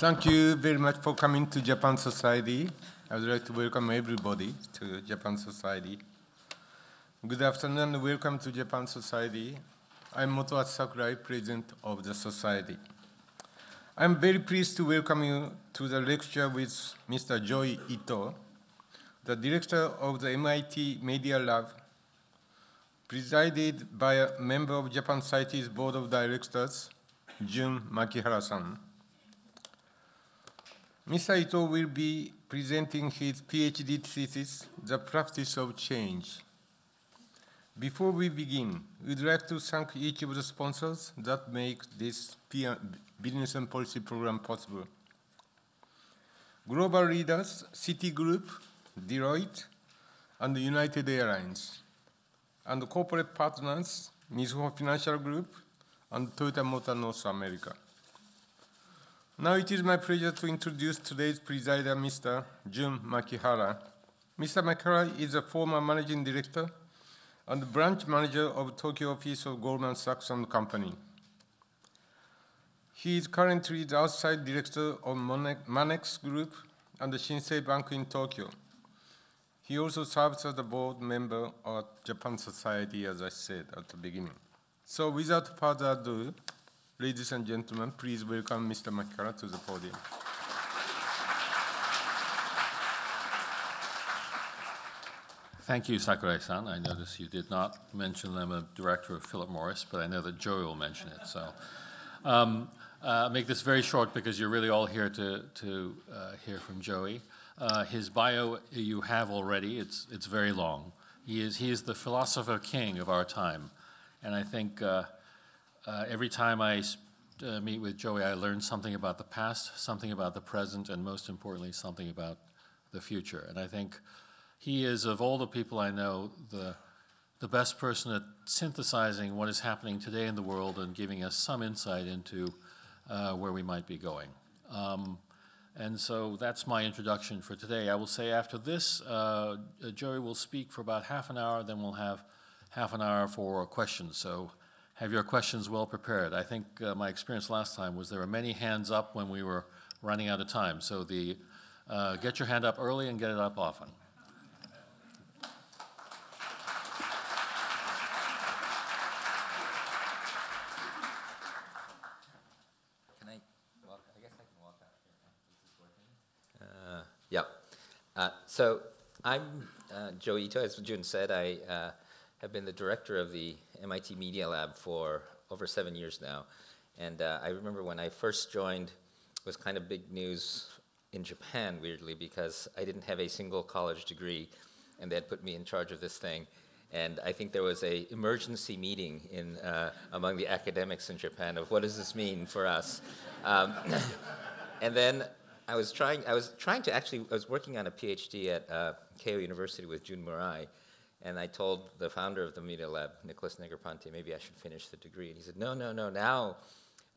Thank you very much for coming to Japan Society. I would like to welcome everybody to Japan Society. Good afternoon and welcome to Japan Society. I'm Motoatsu Sakurai, President of the Society. I'm very pleased to welcome you to the lecture with Mr. Joi Ito, the Director of the MIT Media Lab, presided by a member of Japan Society's Board of Directors, Jun Makihara-san. Mr. Ito will be presenting his PhD thesis, The Practice of Change. Before we begin, we'd like to thank each of the sponsors that make this Business and Policy Program possible. Global leaders, Citigroup, Deloitte, and United Airlines. And corporate partners, Mizuho Financial Group, and Toyota Motor North America. Now it is my pleasure to introduce today's presider, Mr. Jun Makihara. Mr. Makihara is a former managing director and branch manager of Tokyo office of Goldman Sachs and Company. He is currently the outside director of Manex Group and the Shinsei Bank in Tokyo. He also serves as a board member of Japan Society, as I said at the beginning. So without further ado, ladies and gentlemen, please welcome Mr. Makihara to the podium. Thank you, Sakurai-san. I notice you did not mention I'm a director of Philip Morris, but I know that Joey will mention it. So make this very short because you're really all here to hear from Joey. His bio you have already. It's very long. He is the philosopher king of our time. And I think every time I meet with Joey, I learn something about the past, something about the present, and most importantly, something about the future. And I think he is, of all the people I know, the best person at synthesizing what is happening today in the world and giving us some insight into where we might be going. And so that's my introduction for today. I will say after this, Joey will speak for about half an hour, then we'll have half an hour for questions. So have your questions well prepared. I think my experience last time was there were many hands up when we were running out of time. So get your hand up early and get it up often. So I'm Joi Ito. As Jun said, I have been the director of the MIT Media Lab for over 7 years now. And I remember when I first joined, it was kind of big news in Japan, weirdly, because I didn't have a single college degree, and they had put me in charge of this thing. And I think there was an emergency meeting among the academics in Japan of what does this mean for us? And then I was working on a PhD at Keio University with Jun Murai, and I told the founder of the Media Lab, Nicholas Negroponte, maybe I should finish the degree. And he said, no, now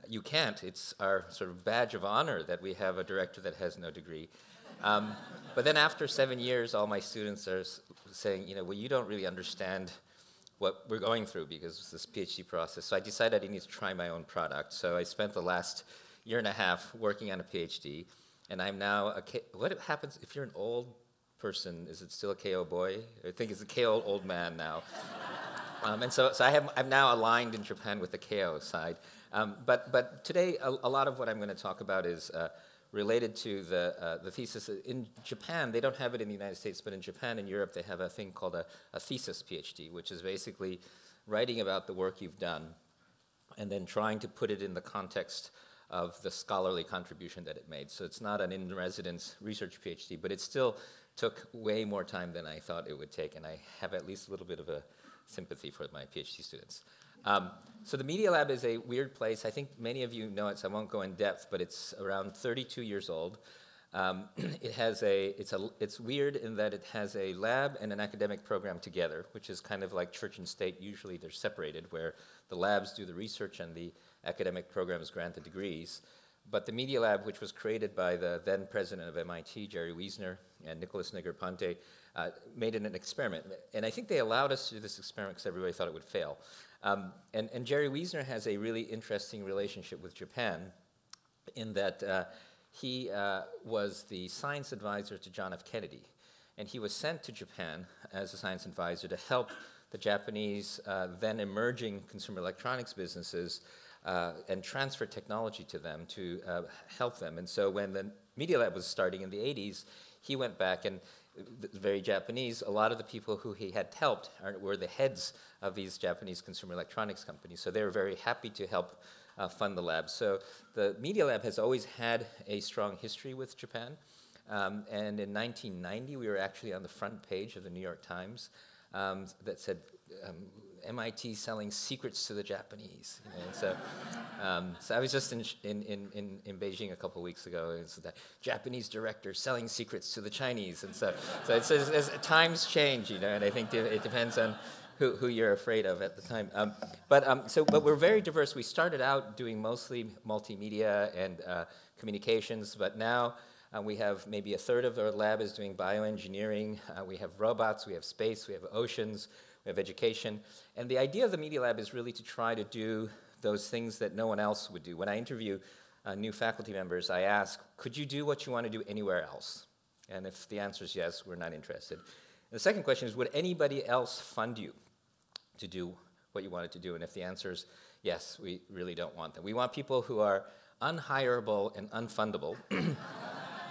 you can't. It's our sort of badge of honor that we have a director that has no degree. But then after 7 years, all my students are saying, well, you don't really understand what we're going through because it's this PhD process. So I decided I need to try my own product. So I spent the last year and a half working on a PhD. And I'm now what happens if you're an old person? Is it still a KO boy? I think it's a KO old man now. And so I'm now aligned in Japan with the KO side. But today, a lot of what I'm going to talk about is related to the thesis. In Japan, they don't have it in the United States, but in Japan and Europe, they have a thing called a thesis PhD, which is basically writing about the work you've done and then trying to put it in the context of the scholarly contribution that it made. So it's not an in-residence research PhD, but it still took way more time than I thought it would take, and I have at least a little bit of a sympathy for my PhD students. So the Media Lab is a weird place. I think many of you know it, so I won't go in depth, but it's around 32 years old. It's weird in that it has a lab and an academic program together, which is kind of like church and state. Usually they're separated, where the labs do the research and the academic programs grant the degrees. But the Media Lab, which was created by the then president of MIT, Jerry Wiesner, and Nicholas Negroponte, made it an experiment. And I think they allowed us to do this experiment because everybody thought it would fail. And Jerry Wiesner has a really interesting relationship with Japan in that he was the science advisor to John F. Kennedy. And he was sent to Japan as a science advisor to help the Japanese then emerging consumer electronics businesses and transfer technology to them to help them. And so when the Media Lab was starting in the 80s, he went back and very Japanese, a lot of the people who he had helped were the heads of these Japanese consumer electronics companies. So they were very happy to help fund the lab. So the Media Lab has always had a strong history with Japan. And in 1990, we were actually on the front page of the New York Times that said, MIT selling secrets to the Japanese. You know, so I was just in Beijing a couple of weeks ago. It's the Japanese director selling secrets to the Chinese, and so it's times change, you know. And I think it depends on who you're afraid of at the time. But we're very diverse. We started out doing mostly multimedia and communications, but now we have maybe a third of our lab is doing bioengineering. We have robots, we have space, we have oceans, we have education. And the idea of the Media Lab is really to try to do those things that no one else would do. When I interview new faculty members, I ask, could you do what you want to do anywhere else? And if the answer is yes, we're not interested. And the second question is, would anybody else fund you to do what you wanted to do? And if the answer is yes, we really don't want them. We want people who are unhireable and unfundable.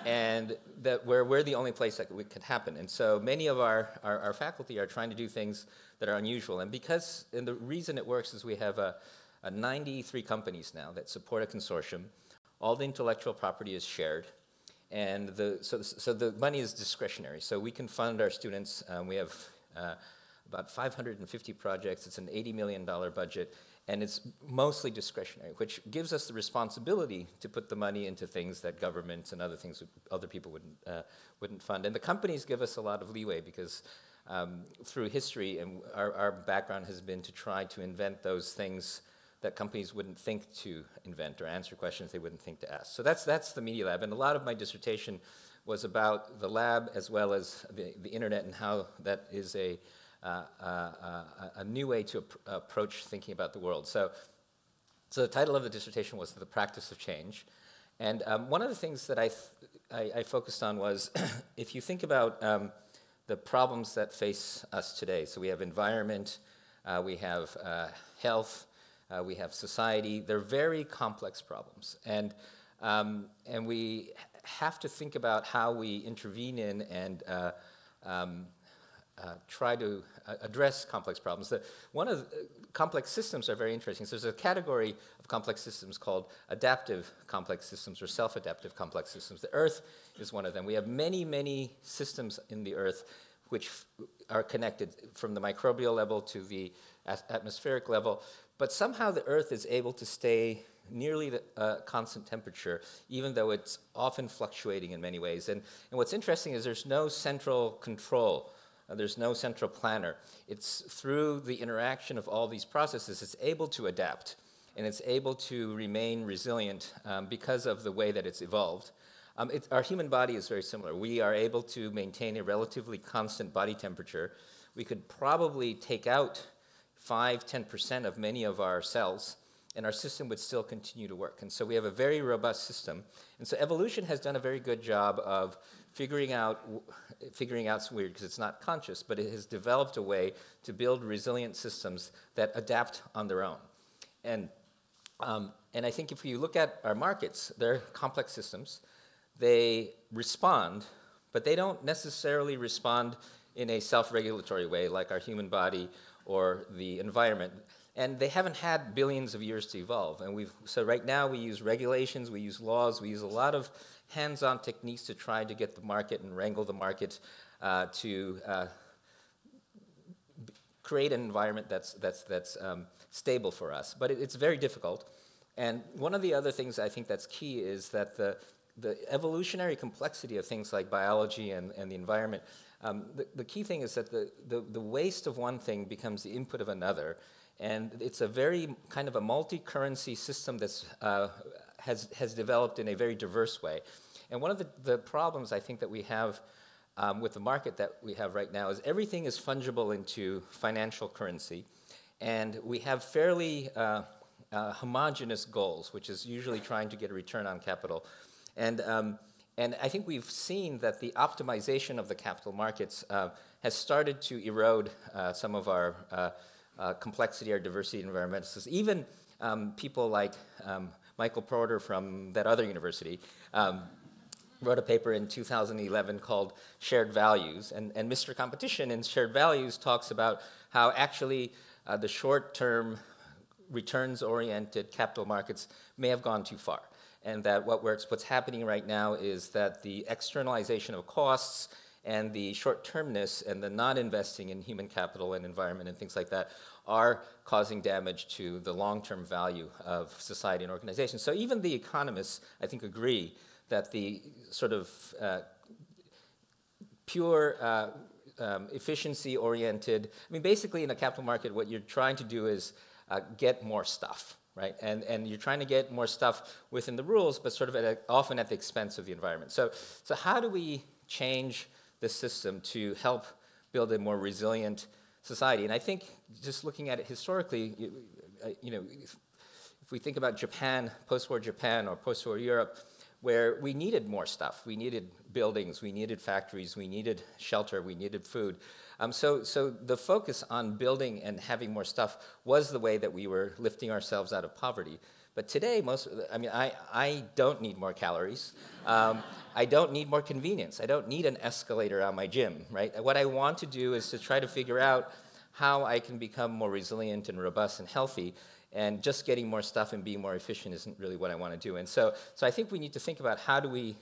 And that we're the only place that could happen. And so many of our faculty are trying to do things that are unusual. And the reason it works is we have 93 companies now that support a consortium. All the intellectual property is shared. And so the money is discretionary. So we can fund our students. We have about 550 projects. It's an $80 million budget. And it's mostly discretionary, which gives us the responsibility to put the money into things that governments and other people wouldn't fund. And the companies give us a lot of leeway because through history, and our background has been to try to invent those things that companies wouldn't think to invent or answer questions they wouldn't think to ask. So that's the Media Lab. And a lot of my dissertation was about the lab as well as the internet and how that is a new way to approach thinking about the world. So the title of the dissertation was The Practice of Change. And one of the things that I focused on was if you think about the problems that face us today. So we have environment, we have health, we have society. They're very complex problems. And we have to think about how we intervene in and try to address complex problems. Complex systems are very interesting. So there's a category of complex systems called adaptive complex systems or self-adaptive complex systems. The Earth is one of them. We have many, many systems in the Earth which are connected from the microbial level to the atmospheric level, but somehow the Earth is able to stay nearly the constant temperature, even though it's often fluctuating in many ways. And what's interesting is there's no central control. There's no central planner. It's through the interaction of all these processes, it's able to adapt, and it's able to remain resilient because of the way that it's evolved. Our human body is very similar. We are able to maintain a relatively constant body temperature. We could probably take out 5–10% of many of our cells, and our system would still continue to work. And so we have a very robust system. And so evolution has done a very good job of figuring out it's weird because it's not conscious, but it has developed a way to build resilient systems that adapt on their own. And I think if you look at our markets, they're complex systems. They respond, but they don't necessarily respond in a self-regulatory way like our human body or the environment. And they haven't had billions of years to evolve. And so right now we use regulations, we use laws, we use a lot of hands-on techniques to try to get the market and wrangle the market to create an environment that's stable for us. But it's very difficult. And one of the other things I think that's key is that the evolutionary complexity of things like biology and the environment, the key thing is that the waste of one thing becomes the input of another. And it's a very kind of a multi-currency system that's has developed in a very diverse way. And one of the problems I think that we have with the market that we have right now is everything is fungible into financial currency. And we have fairly homogeneous goals, which is usually trying to get a return on capital. And I think we've seen that the optimization of the capital markets has started to erode some of our complexity, our diversity in environmentalists. Even people like Michael Porter from that other university wrote a paper in 2011 called Shared Values. And Mr. Competition in Shared Values talks about how actually the short-term returns-oriented capital markets may have gone too far. And that what's happening right now is that the externalization of costs and the short-termness and the non-investing in human capital and environment and things like that are causing damage to the long-term value of society and organization. So even the economists, I think, agree that the sort of pure efficiency-oriented, I mean, basically in a capital market, what you're trying to do is get more stuff, right? And you're trying to get more stuff within the rules, but sort of often at the expense of the environment. So how do we change the system to help build a more resilient society? And I think just looking at it historically, you know, if we think about Japan, post-war Japan or post-war Europe, where we needed more stuff. We needed buildings, we needed factories, we needed shelter, we needed food. So the focus on building and having more stuff was the way that we were lifting ourselves out of poverty. But today, I don't need more calories. I don't need more convenience. I don't need an escalator on my gym, right? What I want to do is to try to figure out how I can become more resilient and robust and healthy. And just getting more stuff and being more efficient isn't really what I want to do. And so I think we need to think about how do we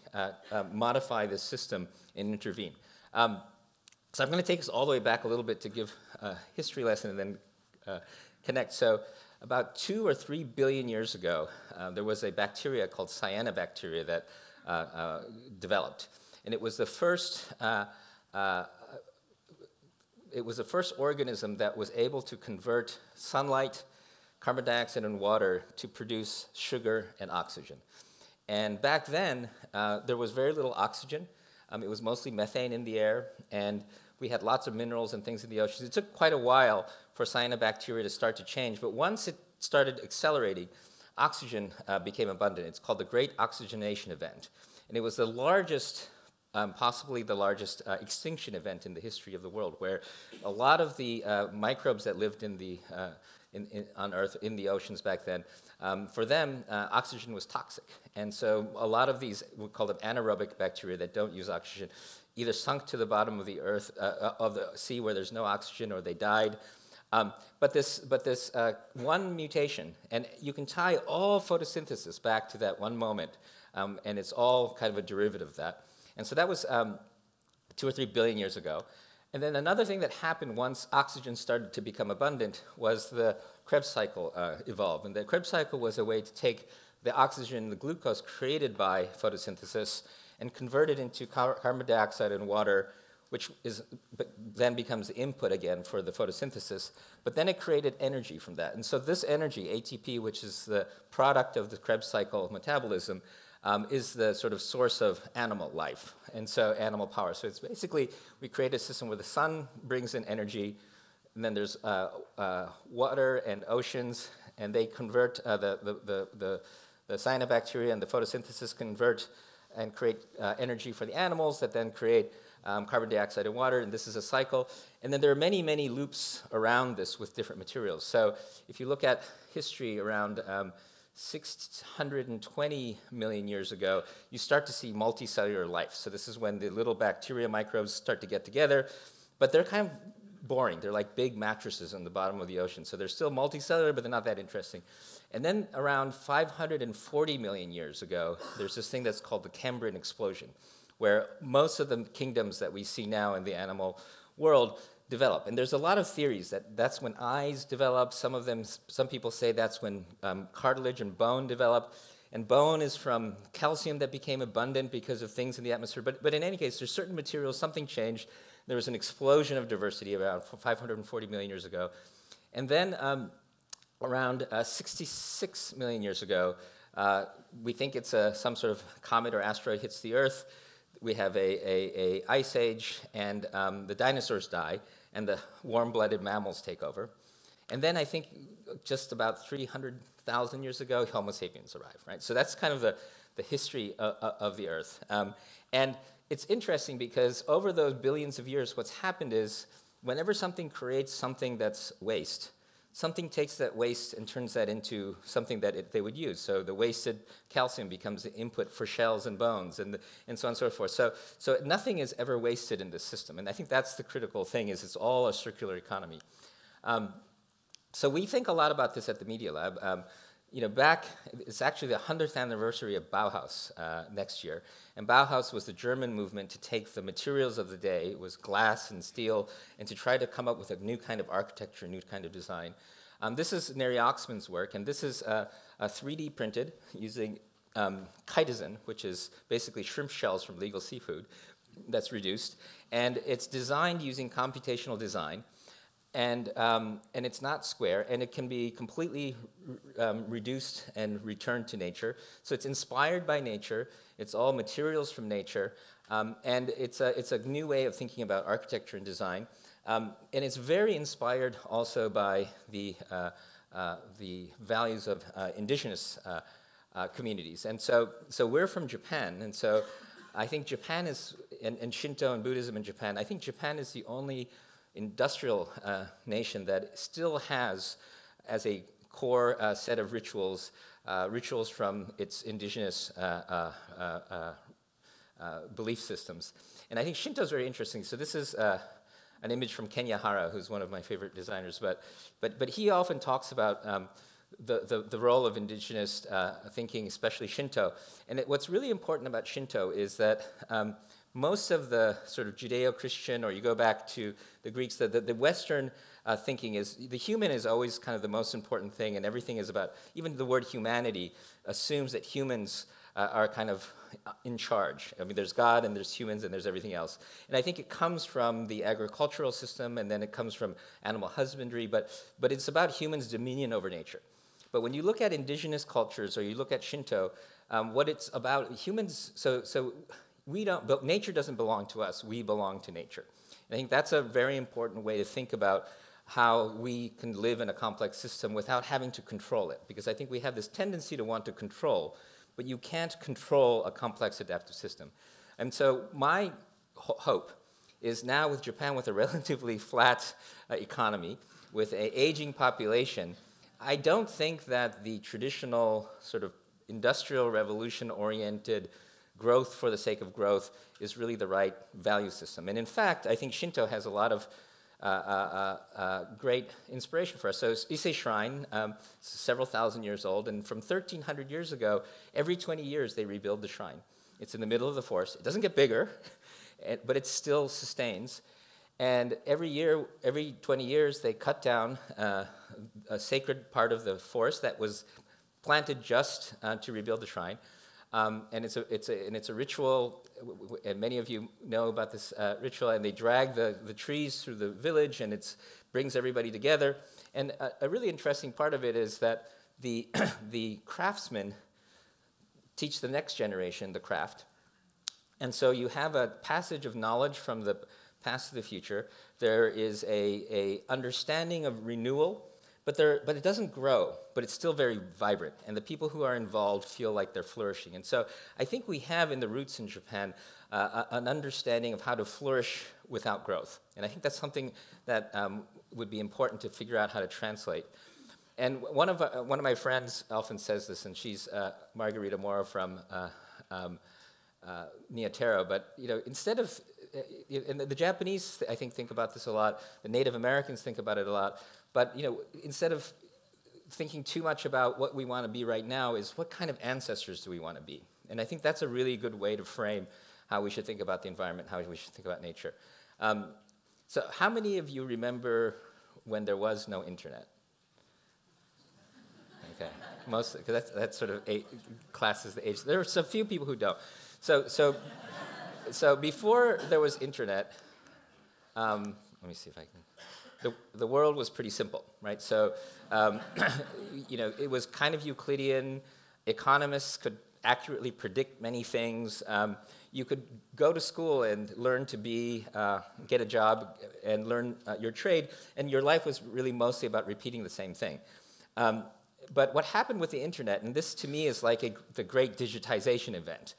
modify this system and intervene. So I'm going to take us all the way back a little bit to give a history lesson and then connect. So about 2 or 3 billion years ago, there was a bacteria called cyanobacteria that developed. And it was the first organism that was able to convert sunlight, carbon dioxide, and water to produce sugar and oxygen. And back then, there was very little oxygen. It was mostly methane in the air, and we had lots of minerals and things in the oceans. It took quite a while for cyanobacteria to start to change, but once it started accelerating, oxygen became abundant. It's called the Great Oxygenation Event. And it was the largest, possibly the largest extinction event in the history of the world, where a lot of the microbes that lived in the on Earth, in the oceans back then, for them, oxygen was toxic. And so a lot of these, we call them anaerobic bacteria that don't use oxygen, either sunk to the bottom of the earth, of the sea where there's no oxygen, or they died. But this one mutation, and you can tie all photosynthesis back to that one moment, and it's all kind of a derivative of that. And so that was 2 or 3 billion years ago. And then another thing that happened once oxygen started to become abundant was the Krebs cycle evolved. And the Krebs cycle was a way to take the oxygen, the glucose created by photosynthesis, and convert it into carbon dioxide and water, which then becomes the input again for the photosynthesis. But then it created energy from that. And so this energy, ATP, which is the product of the Krebs cycle metabolism, is the sort of source of animal life, and so animal power. So it's basically, we create a system where the sun brings in energy, and then there's water and oceans, and they convert, the cyanobacteria and the photosynthesis convert and create energy for the animals that then create carbon dioxide and water, and this is a cycle. And then there are many, many loops around this with different materials. So if you look at history around 620 million years ago, you start to see multicellular life. So this is when the little bacteria microbes start to get together, but they're kind of boring. They're like big mattresses on the bottom of the ocean. So they're still multicellular, but they're not that interesting. And then around 540 million years ago, there's this thing that's called the Cambrian explosion, where most of the kingdoms that we see now in the animal world develop. And there's a lot of theories that that's when eyes develop. Some people say that's when cartilage and bone develop. And bone is from calcium that became abundant because of things in the atmosphere. But in any case, there's certain materials, something changed. There was an explosion of diversity around 540 million years ago. And then around 66 million years ago, we think it's some sort of comet or asteroid hits the Earth. We have a ice age, and the dinosaurs die, and the warm-blooded mammals take over. And then I think just about 300,000 years ago, Homo sapiens arrive, right? So that's kind of the history of the Earth. And it's interesting because over those billions of years, what's happened is whenever something creates something that's waste, something takes that waste and turns that into something that they would use. So the wasted calcium becomes the input for shells and bones, and so on and so forth. So nothing is ever wasted in this system. And I think that's the critical thing, is it's all a circular economy. So we think a lot about this at the Media Lab. It's actually the 100th anniversary of Bauhaus next year. And Bauhaus was the German movement to take the materials of the day, it was glass and steel, and to try to come up with a new kind of architecture, a new kind of design. This is Neri Oxman's work, and this is a 3D printed using chitosan, which is basically shrimp shells from legal seafood that's reduced. And it's designed using computational design. And it's not square, and it can be completely reduced and returned to nature. So it's inspired by nature. It's all materials from nature, and it's a new way of thinking about architecture and design. And it's very inspired also by the values of indigenous communities. And so we're from Japan, and so I think Japan is, and Shinto and Buddhism in Japan, I think Japan is the only industrial nation that still has, as a core set of rituals, rituals from its indigenous belief systems. And I think Shinto is very interesting. So this is an image from Kenya Hara, who's one of my favorite designers. But he often talks about the role of indigenous thinking, especially Shinto. And what's really important about Shinto is that most of the sort of Judeo-Christian, or you go back to the Greeks, the Western thinking is the human is always kind of the most important thing, and everything is about, even the word humanity assumes that humans are kind of in charge. I mean, there's God, and there's humans, and there's everything else. And I think it comes from the agricultural system, and then it comes from animal husbandry, but it's about humans' dominion over nature. But when you look at indigenous cultures, or you look at Shinto, what it's about, humans, we don't, but nature doesn't belong to us, we belong to nature. And I think that's a very important way to think about how we can live in a complex system without having to control it. Because I think we have this tendency to want to control, but you can't control a complex adaptive system. And so my hope is now with Japan, with a relatively flat economy, with an aging population, I don't think that the traditional sort of industrial revolution-oriented growth for the sake of growth is really the right value system. And in fact, I think Shinto has a lot of great inspiration for us. So Ise Shrine, several thousand years old, and from 1,300 years ago, every 20 years they rebuild the shrine. It's in the middle of the forest. It doesn't get bigger, but it still sustains. And every year, every 20 years, they cut down a sacred part of the forest that was planted just to rebuild the shrine. And it's a ritual, and many of you know about this ritual, and they drag the trees through the village, and it brings everybody together. And a really interesting part of it is that the craftsmen teach the next generation the craft. And so you have a passage of knowledge from the past to the future. There is a understanding of renewal, but it doesn't grow, but it's still very vibrant, and the people who are involved feel like they're flourishing. And so I think we have in the roots in Japan an understanding of how to flourish without growth. And I think that's something that would be important to figure out how to translate. And one of my friends often says this, and she's Margarita Mora from Niatero, but instead of, and the Japanese, I think about this a lot, the Native Americans think about it a lot, but instead of thinking too much about what we want to be right now, is what kind of ancestors do we want to be? And I think that's a really good way to frame how we should think about the environment, how we should think about nature. So how many of you remember when there was no internet? Okay, most, because that's sort of classes the age. There are a few people who don't. So before there was internet, let me see if I can. The world was pretty simple, right? So, it was kind of Euclidean. Economists could accurately predict many things. You could go to school and learn to get a job and learn your trade, and your life was really mostly about repeating the same thing. but what happened with the internet, and this to me is like the great digitization event.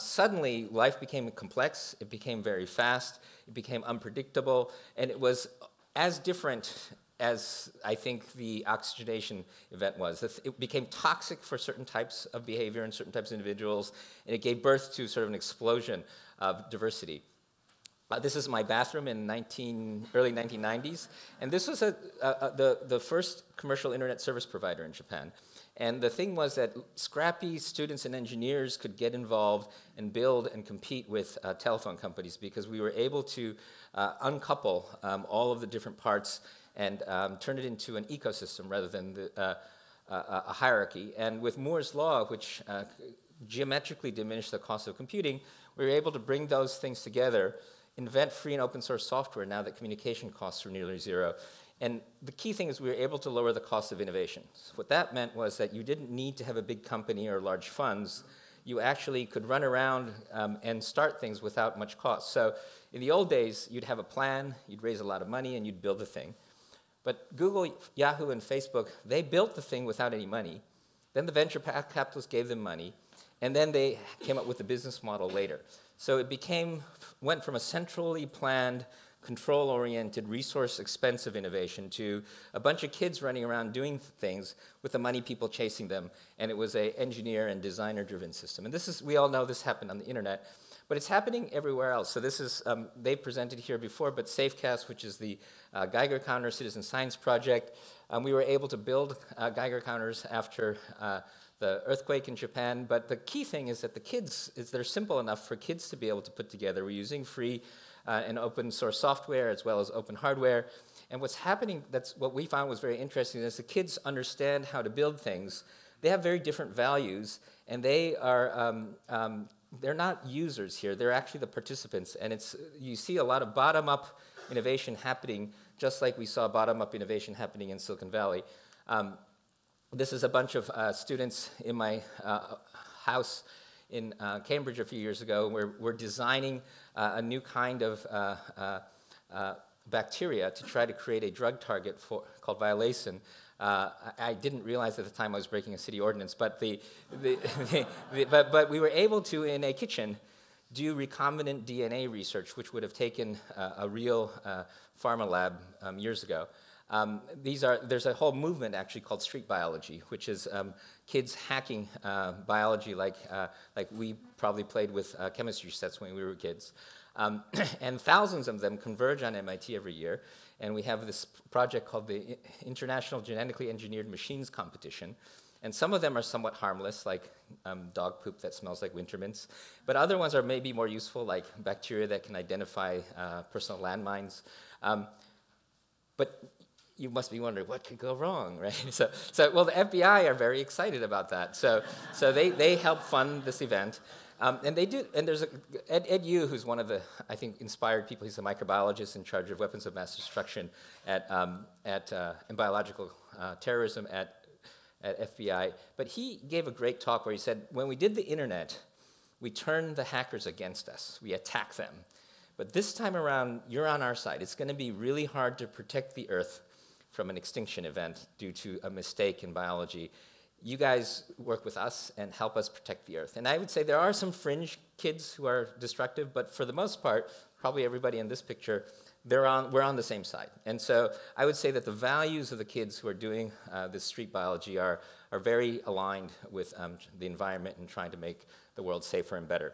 Suddenly, life became complex, it became very fast, it became unpredictable, and it was as different as I think the oxygenation event was. It became toxic for certain types of behavior and certain types of individuals, and it gave birth to sort of an explosion of diversity. This is my bathroom in early 1990s, and this was the first commercial internet service provider in Japan. And the thing was that scrappy students and engineers could get involved and build and compete with telephone companies because we were able to uncouple all of the different parts and turn it into an ecosystem rather than a hierarchy. And with Moore's law, which geometrically diminished the cost of computing, we were able to bring those things together, invent free and open source software now that communication costs were nearly zero. And the key thing is we were able to lower the cost of innovation. So what that meant was that you didn't need to have a big company or large funds. You actually could run around and start things without much cost. So in the old days, you'd have a plan, you'd raise a lot of money, and you'd build the thing. But Google, Yahoo, and Facebook, they built the thing without any money. Then the venture capitalists gave them money, and then they came up with the business model later. So it went from a centrally planned, control-oriented, resource-expensive innovation to a bunch of kids running around doing things with the money people chasing them, and it was an engineer and designer-driven system. And this is, we all know this happened on the internet, but it's happening everywhere else. So this is, they presented here before, but SafeCast, which is the Geiger Counter Citizen Science Project, we were able to build Geiger counters after the earthquake in Japan, but the key thing is that the kids, they're simple enough for kids to be able to put together. We're using free and open source software as well as open hardware. And what's happening, that's what we found was very interesting, is the kids understand how to build things. They have very different values, and they are, they're not users here, they're actually the participants. And you see a lot of bottom-up innovation happening, just like we saw bottom-up innovation happening in Silicon Valley. This is a bunch of students in my house in Cambridge a few years ago. We're designing a new kind of bacteria to try to create a drug target called violacin. I didn't realize at the time I was breaking a city ordinance, but but we were able to, in a kitchen, do recombinant DNA research, which would have taken a real pharma lab years ago. There's a whole movement actually called street biology, which is kids hacking biology like we probably played with chemistry sets when we were kids. And thousands of them converge on MIT every year. And we have this project called the International Genetically Engineered Machines Competition. And some of them are somewhat harmless, like dog poop that smells like winter mints. But other ones are maybe more useful, like bacteria that can identify personal landmines. But you must be wondering, what could go wrong, right? Well, the FBI are very excited about that. So they help fund this event. And they do, and there's Ed Yu, who's one of the, I think, inspired people. He's a microbiologist in charge of weapons of mass destruction and biological terrorism at FBI. But he gave a great talk where he said, when we did the internet, we turned the hackers against us. We attacked them. But this time around, you're on our side. It's going to be really hard to protect the Earth from an extinction event due to a mistake in biology. You guys work with us and help us protect the Earth. And I would say there are some fringe kids who are destructive, but for the most part, probably everybody in this picture, we're on the same side. And so I would say that the values of the kids who are doing this street biology are very aligned with the environment and trying to make the world safer and better.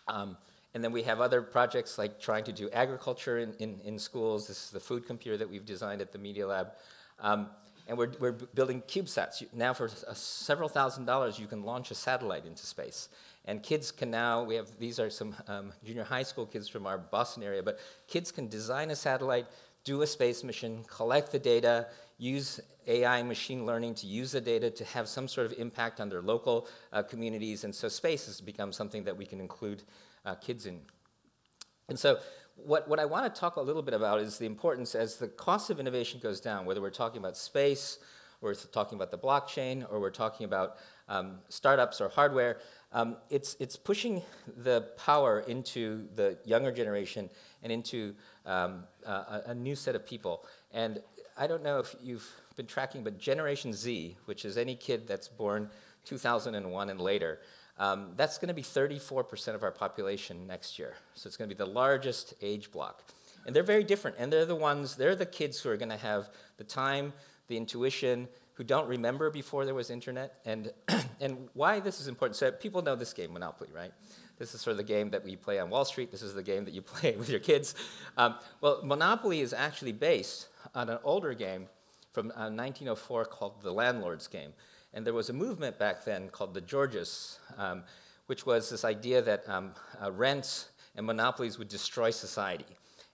And then we have other projects like trying to do agriculture in schools. This is the food computer that we've designed at the Media Lab. And we're building CubeSats. Now for several $1,000s, you can launch a satellite into space. And kids can now, these are some junior high school kids from our Boston area, but kids can design a satellite, do a space mission, collect the data, use AI machine learning to use the data to have some sort of impact on their local communities. And so space has become something that we can include kids in. And so what I want to talk a little bit about is the importance as the cost of innovation goes down, whether we're talking about space, or we're talking about the blockchain, or we're talking about startups or hardware, it's pushing the power into the younger generation and into a new set of people. And I don't know if you've been tracking, but Generation Z, which is any kid that's born 2001 and later, that's going to be 34% of our population next year. So it's going to be the largest age block. And they're very different, and they're the kids who are going to have the time, the intuition, who don't remember before there was internet, and why this is important. So people know this game, Monopoly, right? This is sort of the game that we play on Wall Street. This is the game that you play with your kids. Well, Monopoly is actually based on an older game from 1904 called the Landlord's Game. And there was a movement back then called the Georges, which was this idea that rents and monopolies would destroy society.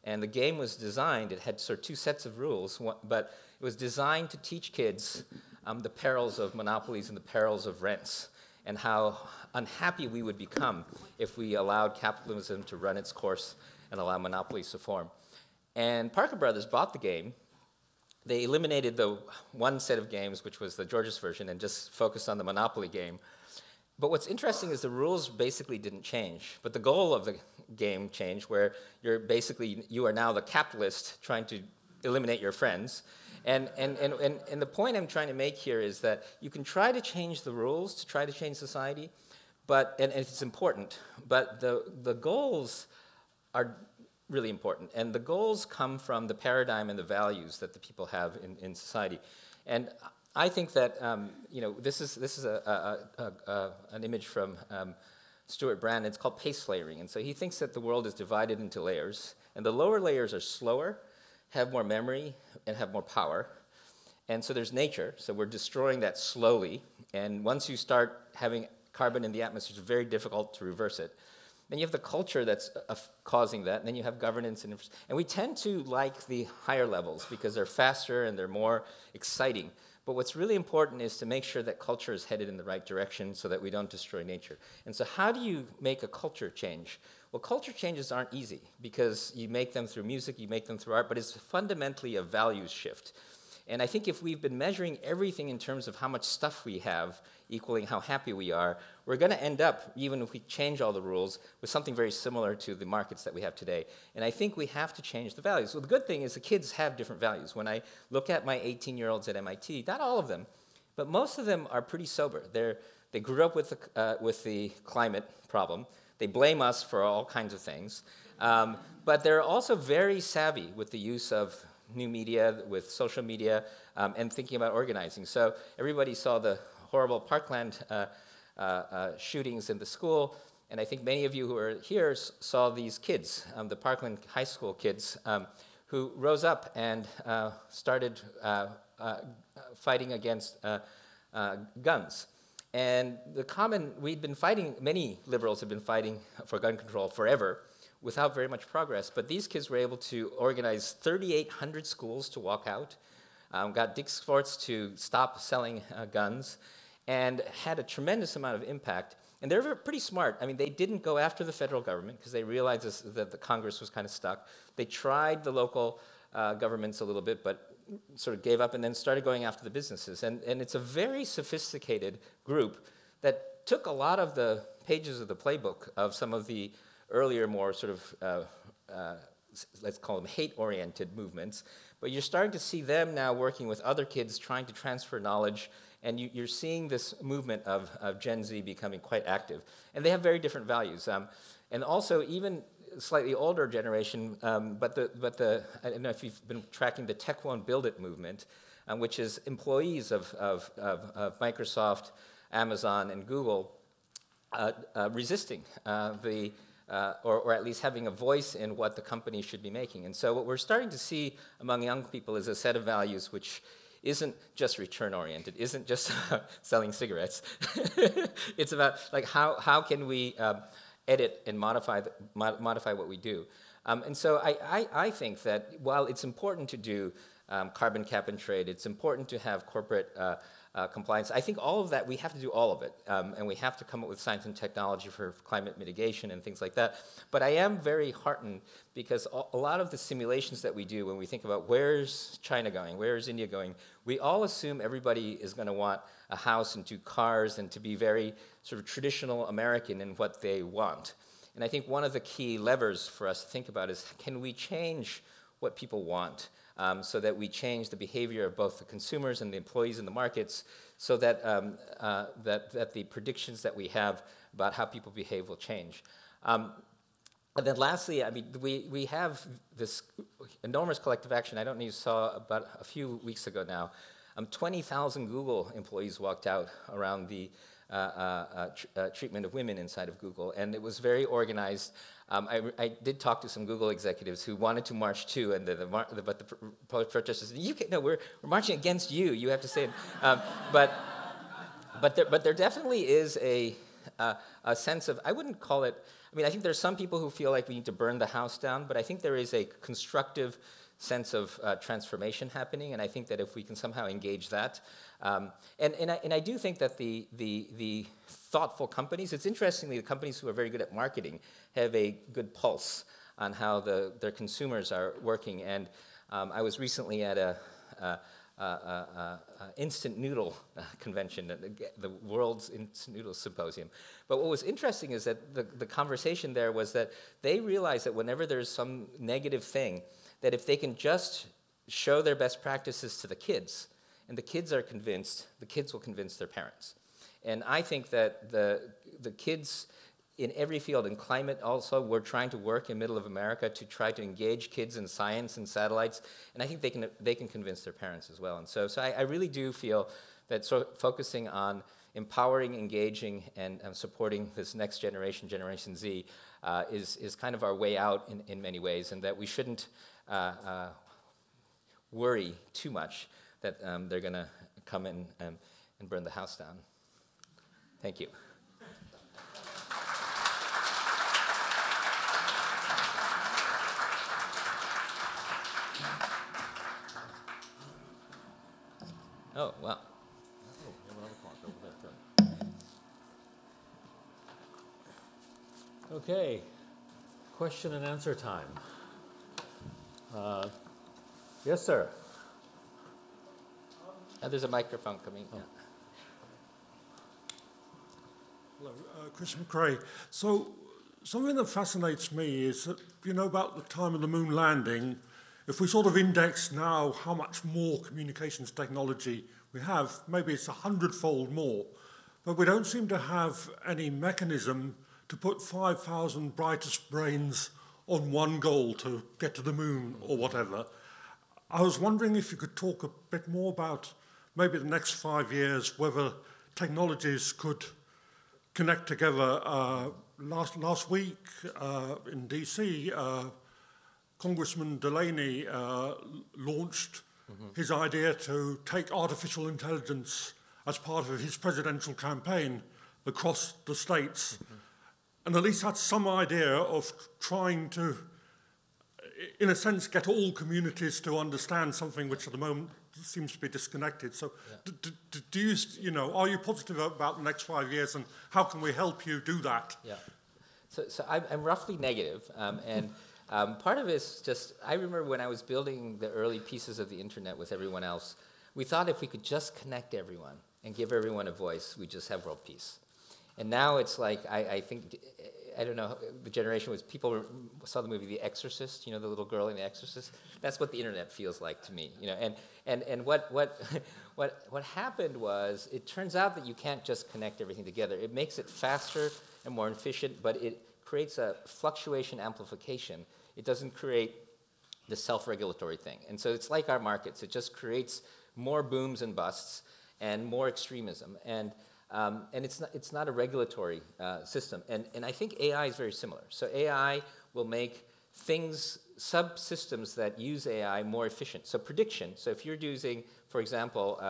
And the game was designed, it had sort of two sets of rules, but it was designed to teach kids the perils of monopolies and the perils of rents, and how unhappy we would become if we allowed capitalism to run its course and allow monopolies to form. And Parker Brothers bought the game. They eliminated the one set of games, which was the Georges version, and just focused on the Monopoly game. But what's interesting is the rules basically didn't change, but the goal of the game changed, where you are now the capitalist trying to eliminate your friends. And the point I'm trying to make here is that you can try to change the rules to try to change society, and it's important, but the goals are really important. And the goals come from the paradigm and the values that the people have in society. And I think that this is an image from Stuart Brand. It's called pace layering. And so he thinks that the world is divided into layers. And the lower layers are slower, have more memory, and have more power. And so there's nature. So we're destroying that slowly. And once you start having carbon in the atmosphere, it's very difficult to reverse it. Then you have the culture that's causing that, and then you have governance. And we tend to like the higher levels because they're faster and they're more exciting. But what's really important is to make sure that culture is headed in the right direction so that we don't destroy nature. And so how do you make a culture change? Well, culture changes aren't easy because you make them through music, you make them through art, but it's fundamentally a values shift. And I think if we've been measuring everything in terms of how much stuff we have, equaling how happy we are, we're going to end up, even if we change all the rules, with something very similar to the markets that we have today. And I think we have to change the values. Well, the good thing is the kids have different values. When I look at my 18-year-olds at MIT, not all of them, but most of them are pretty sober. They grew up with the climate problem. They blame us for all kinds of things. But they're also very savvy with the use of new media, with social media, and thinking about organizing. So everybody saw the horrible Parkland shootings in the school, and I think many of you who are here saw these kids, the Parkland High School kids, who rose up and started fighting against guns. And we'd been fighting, many liberals have been fighting for gun control forever, without very much progress. But these kids were able to organize 3,800 schools to walk out, got Dick's Sports to stop selling guns, and had a tremendous amount of impact. And they're pretty smart. I mean, they didn't go after the federal government because they realized that the Congress was kind of stuck. They tried the local governments a little bit, but sort of gave up and then started going after the businesses. And it's a very sophisticated group that took a lot of the pages of the playbook of some of the earlier, more sort of, let's call them hate-oriented movements. But you're starting to see them now working with other kids trying to transfer knowledge, and you're seeing this movement of Gen Z becoming quite active. And they have very different values. And also, even slightly older generation, I don't know if you've been tracking the Tech Won't Build It movement, which is employees of Microsoft, Amazon, and Google resisting or at least having a voice in what the company should be making. And so what we're starting to see among young people is a set of values which isn't just return-oriented, isn't just selling cigarettes. It's about like how can we edit and modify what we do. And so I think that while it's important to do carbon cap and trade, it's important to have corporate compliance. I think all of that, we have to do all of it. And we have to come up with science and technology for climate mitigation and things like that. But I am very heartened because a lot of the simulations that we do when we think about where's China going, where's India going, we all assume everybody is going to want a house and 2 cars and to be very sort of traditional American in what they want. And I think one of the key levers for us to think about is, can we change what people want? so that we change the behavior of both the consumers and the employees in the markets, so that, that the predictions that we have about how people behave will change. And then lastly, I mean, we have this enormous collective action. I don't know if you saw about a few weeks ago now, 20,000 Google employees walked out around the treatment of women inside of Google, and it was very organized. I did talk to some Google executives who wanted to march too, and but the protesters said, "You can't, no, we're marching against you. You have to say it." But there definitely is a sense of, I wouldn't call it, I mean, I think there's some people who feel like we need to burn the house down, but I think there is a constructive sense of transformation happening, and I think that if we can somehow engage that, and I do think that the thoughtful companies, it's interestingly the companies who are very good at marketing have a good pulse on how their consumers are working, and I was recently at a instant noodle convention, the world's instant noodle symposium. But what was interesting is that the conversation there was that they realized that whenever there's some negative thing, that if they can just show their best practices to the kids, and the kids are convinced, the kids will convince their parents. And I think that the kids in every field, in climate also, we're trying to work in middle of America to try to engage kids in science and satellites, and I think they can convince their parents as well. And so I really do feel that focusing on empowering, engaging, and supporting this next generation, Generation Z, is kind of our way out in many ways, and that we shouldn't worry too much that they're going to come in and burn the house down. Thank you. Oh, wow. Okay, question and answer time. Yes, sir. There's a microphone coming. Oh. Yeah. Hello, Chris McRae. So something that fascinates me is that, you know, about the time of the moon landing, if we sort of index now how much more communications technology we have, maybe it's 100-fold more, but we don't seem to have any mechanism to put 5,000 brightest brains on one goal to get to the moon or whatever. I was wondering if you could talk a bit more about maybe the next 5 years, whether technologies could connect together. Last week in DC, Congressman Delaney launched his idea to take artificial intelligence as part of his presidential campaign across the states. And at least that's some idea of trying to, in a sense, get all communities to understand something which at the moment seems to be disconnected. So do you know, are you positive about the next 5 years, and how can we help you do that? Yeah. So I'm roughly negative, and part of it is just, I remember when I was building the early pieces of the internet with everyone else, we thought if we could just connect everyone and give everyone a voice, we'd just have world peace. And now it's like, I think, I don't know, the generation was, people saw the movie The Exorcist, you know, the little girl in The Exorcist. That's what the internet feels like to me, you know. And what happened was, it turns out that you can't just connect everything together. It makes it faster and more efficient, but it creates a fluctuation amplification. It doesn't create the self-regulatory thing. And so it's like our markets. It just creates more booms and busts and more extremism. And it's not a regulatory system. And I think AI is very similar. So AI will make things, subsystems that use AI more efficient. So prediction. So if you're using, for example,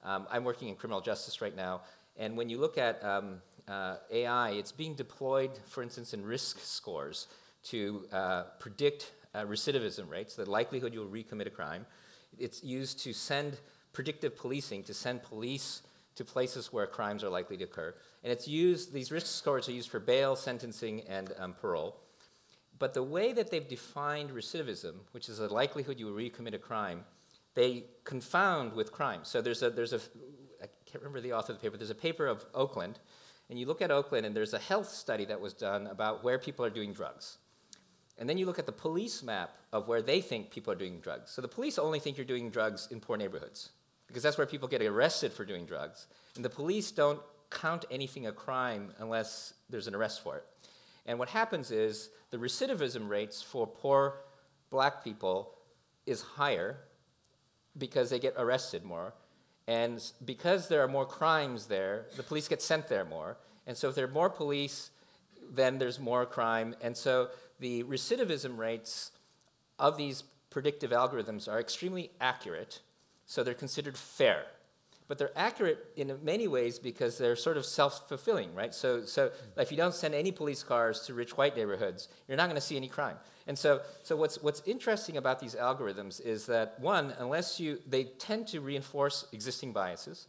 I'm working in criminal justice right now, and when you look at AI, it's being deployed, for instance, in risk scores to predict recidivism rates, the likelihood you'll recommit a crime. It's used to send predictive policing, to send police to places where crimes are likely to occur. And it's used, these risk scores are used for bail, sentencing, and parole. But the way that they've defined recidivism, which is the likelihood you will recommit a crime, they confound with crime. So there's a, I can't remember the author of the paper, there's a paper of Oakland, and you look at Oakland, and there's a health study that was done about where people are doing drugs. And then you look at the police map of where they think people are doing drugs. So the police only think you're doing drugs in poor neighborhoods, because that's where people get arrested for doing drugs. And the police don't count anything a crime unless there's an arrest for it. And what happens is the recidivism rates for poor black people is higher because they get arrested more. And because there are more crimes there, the police get sent there more. And so if there are more police, then there's more crime. And so the recidivism rates of these predictive algorithms are extremely accurate, so they're considered fair. But they're accurate in many ways because they're sort of self-fulfilling, right? So if you don't send any police cars to rich white neighborhoods, you're not going to see any crime. And so what's interesting about these algorithms is that, one, they tend to reinforce existing biases.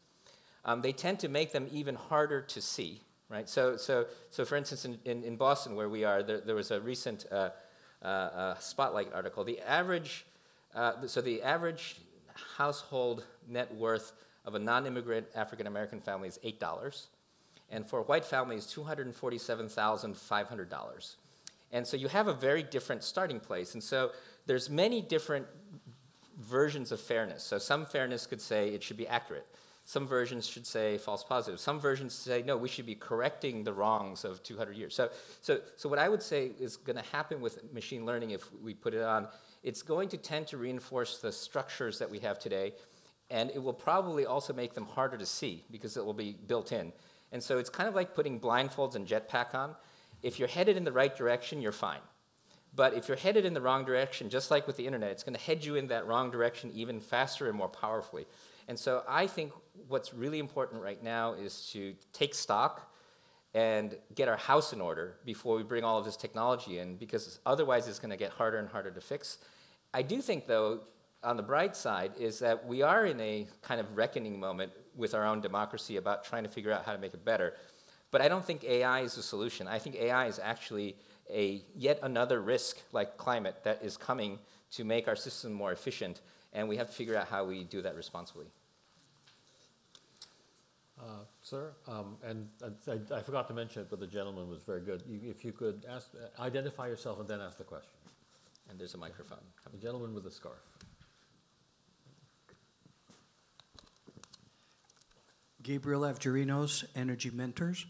They tend to make them even harder to see, right? So for instance, in Boston, where we are, there was a recent Spotlight article. The average household net worth of a non-immigrant African-American family is $8, and for a white family is $247,500. And so you have a very different starting place. And so there's many different versions of fairness. So some fairness could say it should be accurate. Some versions should say false positive. Some versions say, no, we should be correcting the wrongs of 200 years. So what I would say is going to happen with machine learning if we put it on, it's going to tend to reinforce the structures that we have today, and it will probably also make them harder to see because it will be built in. And so it's kind of like putting blindfolds and jetpack on. If you're headed in the right direction, you're fine. But if you're headed in the wrong direction, just like with the internet, it's going to head you in that wrong direction even faster and more powerfully. And so I think what's really important right now is to take stock and get our house in order before we bring all of this technology in, because otherwise it's going to get harder and harder to fix. I do think, though, on the bright side, is that we are in a kind of reckoning moment with our own democracy about trying to figure out how to make it better. But I don't think AI is the solution. I think AI is actually yet another risk, like climate, that is coming to make our system more efficient, and we have to figure out how we do that responsibly. Sir, and I forgot to mention it, but the gentleman was very good. If you could identify yourself and then ask the question. And there's a microphone. The gentleman with the scarf. Gabriel Avgerinos, Energy Mentors.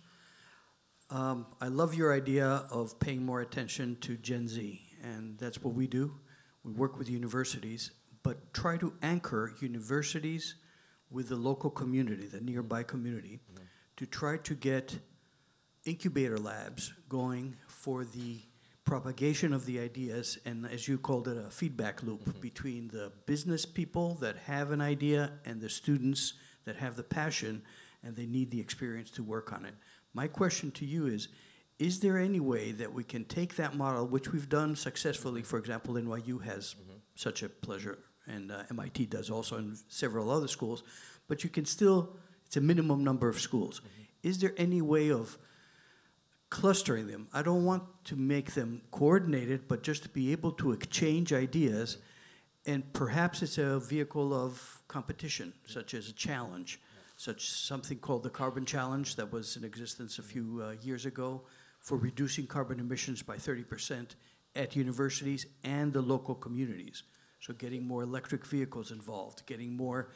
I love your idea of paying more attention to Gen Z, and that's what we do. We work with universities, but try to anchor universities with the local community, the nearby community, to try to get incubator labs going for the propagation of the ideas, and as you called it, a feedback loop between the business people that have an idea and the students that have the passion and they need the experience to work on it. My question to you is there any way that we can take that model, which we've done successfully, for example, NYU has such a pleasure, and MIT does also, and several other schools, but you can still, it's a minimum number of schools. Is there any way of clustering them? I don't want to make them coordinated, but just to be able to exchange ideas, and perhaps it's a vehicle of competition, such as a challenge, such something called the Carbon Challenge that was in existence a few years ago for reducing carbon emissions by 30% at universities and the local communities. So getting more electric vehicles involved, getting more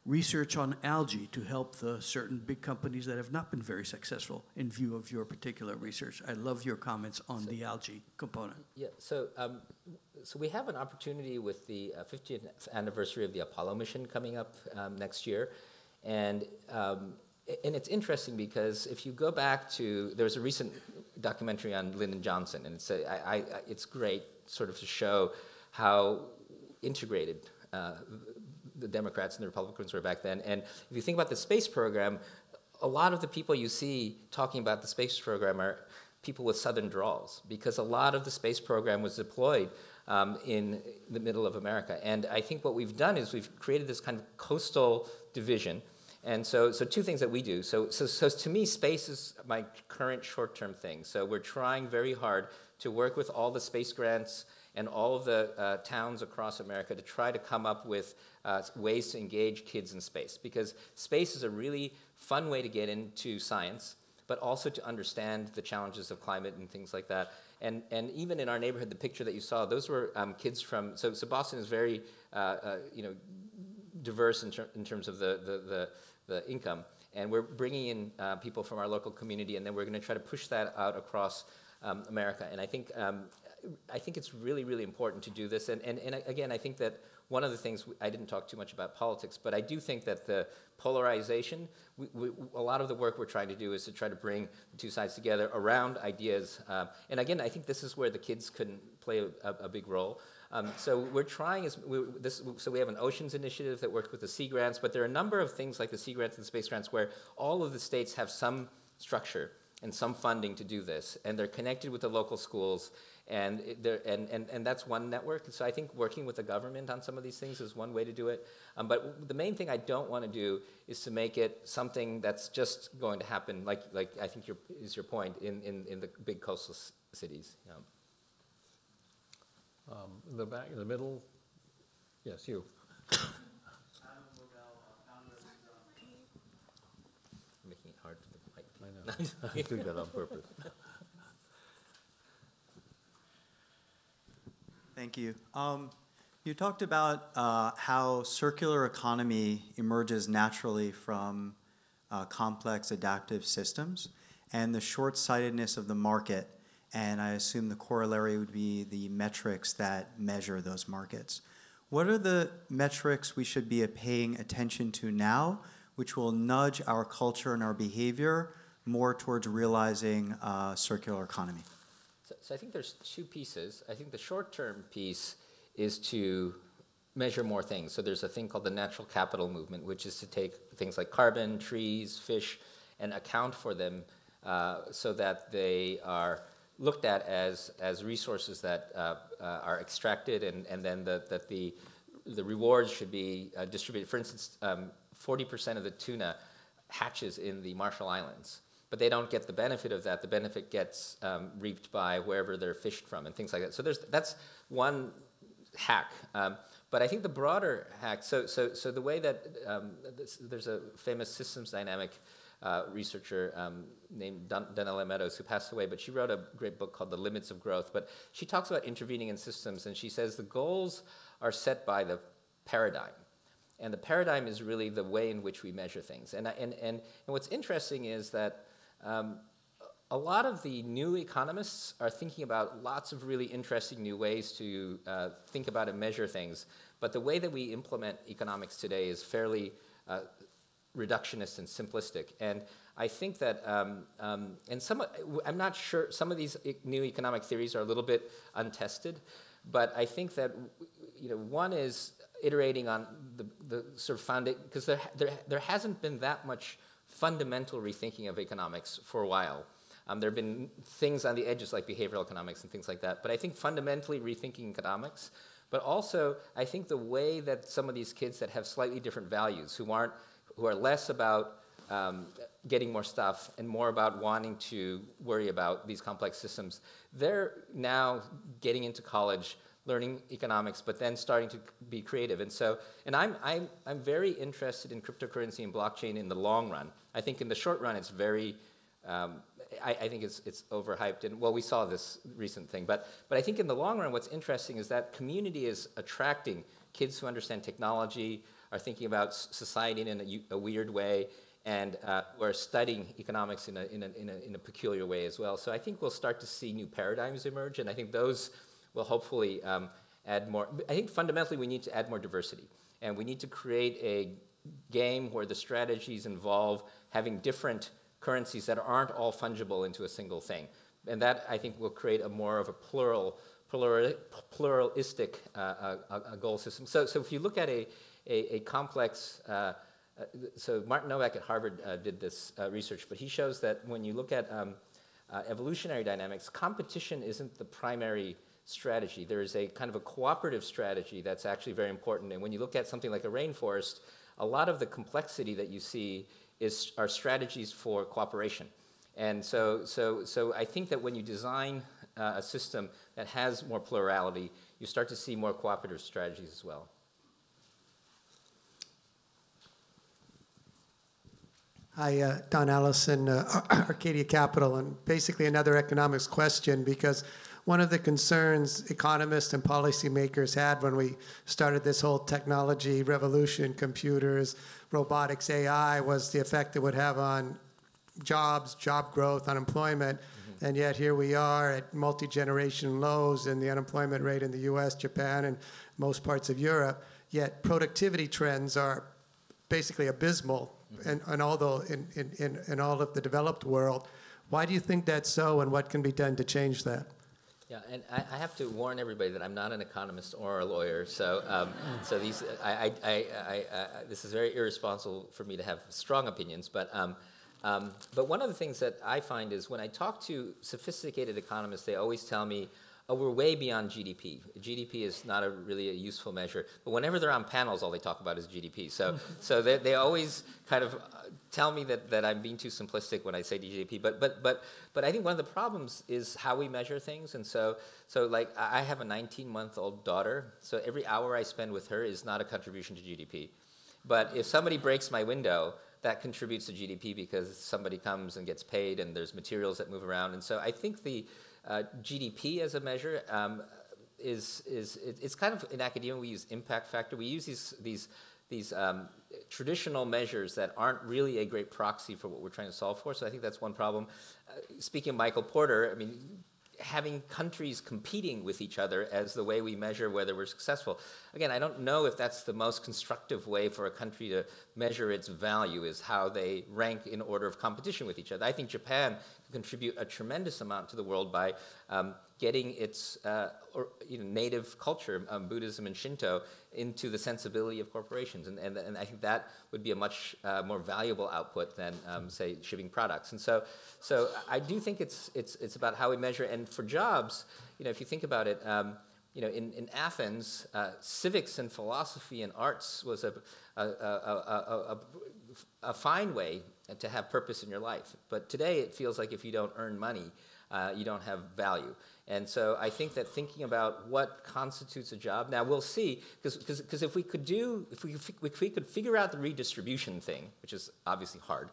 research on algae to help the certain big companies that have not been very successful in view of your particular research. I love your comments on the algae component. Yeah, so we have an opportunity with the 50th anniversary of the Apollo mission coming up next year. And it's interesting because if you go back to, there was a recent documentary on Lyndon Johnson, and it's great sort of to show how integrated the Democrats and the Republicans were back then. And if you think about the space program, a lot of the people you see talking about the space program are people with Southern drawls, because a lot of the space program was deployed in the middle of America. And I think what we've done is we've created this kind of coastal division. And so two things that we do. So to me, space is my current short-term thing. So we're trying very hard to work with all the space grants and all of the towns across America to try to come up with ways to engage kids in space. Because space is a really fun way to get into science, but also to understand the challenges of climate and things like that. And even in our neighborhood, the picture that you saw, those were kids from, so Boston is very, diverse in terms of the income. And we're bringing in people from our local community, and then we're going to try to push that out across America. And I think it's really, really important to do this. And again, I think that one of the things, I didn't talk too much about politics, but I do think that the polarization, a lot of the work we're trying to do is to try to bring the two sides together around ideas. And again, I think this is where the kids can play a big role. So we're trying, so we have an oceans initiative that works with the sea grants, but there are a number of things like the sea grants and space grants where all of the states have some structure and some funding to do this, and they're connected with the local schools, and that's one network. So I think working with the government on some of these things is one way to do it. But the main thing I don't want to do is to make it something that's just going to happen, like I think is your point, in the big coastal cities. Yeah. In the back, in the middle, yes, you. Making it hard for the mic. I know. I did that on purpose. Thank you. You talked about how circular economy emerges naturally from complex adaptive systems and the short-sightedness of the market, and I assume the corollary would be the metrics that measure those markets. What are the metrics we should be paying attention to now, which will nudge our culture and our behavior more towards realizing circular economy? So I think there's two pieces. I think the short-term piece is to measure more things. So there's a thing called the natural capital movement, which is to take things like carbon, trees, fish, and account for them so that they are looked at as resources that are extracted, and then that the rewards should be distributed. For instance, 40% of the tuna hatches in the Marshall Islands, but they don't get the benefit of that. The benefit gets reaped by wherever they're fished from and things like that. So that's one hack. But I think the broader hack, so the way that there's a famous systems dynamic researcher named Donella Meadows, who passed away, but she wrote a great book called The Limits of Growth. But she talks about intervening in systems, and she says the goals are set by the paradigm. And the paradigm is really the way in which we measure things. And what's interesting is that a lot of the new economists are thinking about lots of really interesting new ways to think about and measure things. But the way that we implement economics today is fairly reductionist and simplistic. And I think that, I'm not sure, some of these new economic theories are a little bit untested, but I think that, one is iterating on the sort of foundation, because there hasn't been that much fundamental rethinking of economics for a while. There have been things on the edges like behavioral economics and things like that, but I think fundamentally rethinking economics, but also I think the way that some of these kids that have slightly different values, who are less about getting more stuff and more about wanting to worry about these complex systems, they're now getting into college, learning economics, but then starting to be creative. And I'm very interested in cryptocurrency and blockchain in the long run. I think in the short run, it's very, I think it's overhyped. And well, we saw this recent thing, but I think in the long run, what's interesting is that community is attracting kids who understand technology, are thinking about society in a weird way, and we're studying economics in a peculiar way as well. So I think we'll start to see new paradigms emerge, and I think those will hopefully add more. I think fundamentally we need to add more diversity, and we need to create a game where the strategies involve having different currencies that aren't all fungible into a single thing. And that, I think, will create a more of a pluralistic goal system. So if you look at a complex, so Martin Novak at Harvard did this research, but he shows that when you look at evolutionary dynamics, competition isn't the primary strategy. There is a kind of a cooperative strategy that's actually very important. And when you look at something like a rainforest, a lot of the complexity that you see are strategies for cooperation. And so I think that when you design a system that has more plurality, you start to see more cooperative strategies as well. Hi, Don Allison, Arcadia Capital, and basically another economics question, because one of the concerns economists and policymakers had when we started this whole technology revolution, computers, robotics, AI, was the effect it would have on jobs, job growth, unemployment. And yet here we are at multi-generation lows in the unemployment rate in the US, Japan, and most parts of Europe. Yet productivity trends are basically abysmal in all of the developed world. Why do you think that's so, and what can be done to change that? Yeah, and I have to warn everybody that I'm not an economist or a lawyer, so so these this is very irresponsible for me to have strong opinions, but one of the things that I find is when I talk to sophisticated economists, they always tell me, oh, we're way beyond GDP. GDP is not really a useful measure. But whenever they're on panels, all they talk about is GDP. So they always kind of tell me that I'm being too simplistic when I say GDP. But I think one of the problems is how we measure things. And so like I have a 19-month-old daughter. So every hour I spend with her is not a contribution to GDP. But if somebody breaks my window, that contributes to GDP because somebody comes and gets paid and there's materials that move around. And so I think the GDP as a measure it's kind of, in academia we use impact factor. We use these traditional measures that aren't really a great proxy for what we're trying to solve for. So I think that's one problem. Speaking of Michael Porter, I mean, having countries competing with each other as the way we measure whether we're successful. Again, I don't know if that's the most constructive way for a country to measure its value, is how they rank in order of competition with each other. I think Japan can contribute a tremendous amount to the world by getting its native culture, Buddhism and Shinto, into the sensibility of corporations. And I think that would be a much more valuable output than, say, shipping products. And so I do think it's about how we measure. And for jobs, if you think about it, in Athens, civics and philosophy and arts was a fine way to have purpose in your life. But today it feels like if you don't earn money, you don't have value. And so I think that thinking about what constitutes a job, now we'll see, because if we could figure out the redistribution thing, which is obviously hard,